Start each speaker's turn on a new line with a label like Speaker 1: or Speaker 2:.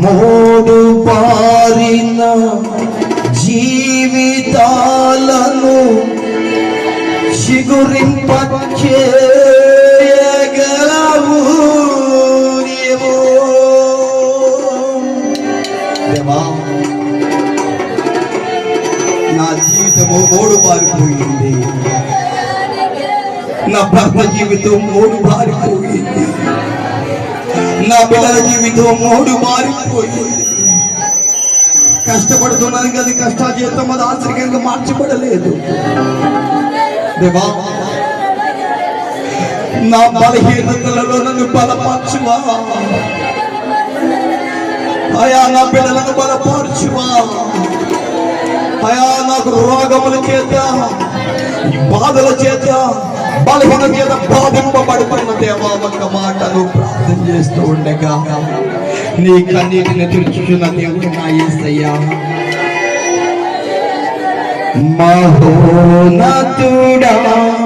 Speaker 1: మూడు పారిన జీవితాలను చిగురింపచేయగలవు నీవు. దేవా, నా జీవితము మూడు మారిపోయింది, నా భర్త జీవితం మూడు మారిపోయింది, నా పిల్లల జీవితం మూడు మారిపోయింది. కష్టపడుతున్నాను కదా, కష్టాజీతం అది ఆశ్చర్యంగా మార్చబడలేదు. దేవా, నా బలహీనతలలో నన్ను బలపరచువా అయా, నా పిల్లలను బలపరచువా అయా. నాకు రోగముల చేత, బాధల చేత, బలహీన చేత బాధింపబడుతున్న దేవా, ఒక మాటలు ప్రార్థన చేస్తూ ఉండగా నీ కన్నీటిని తుడుచుచున్న దేవుడు నా యేసయ్యా. మహోన్నతుడా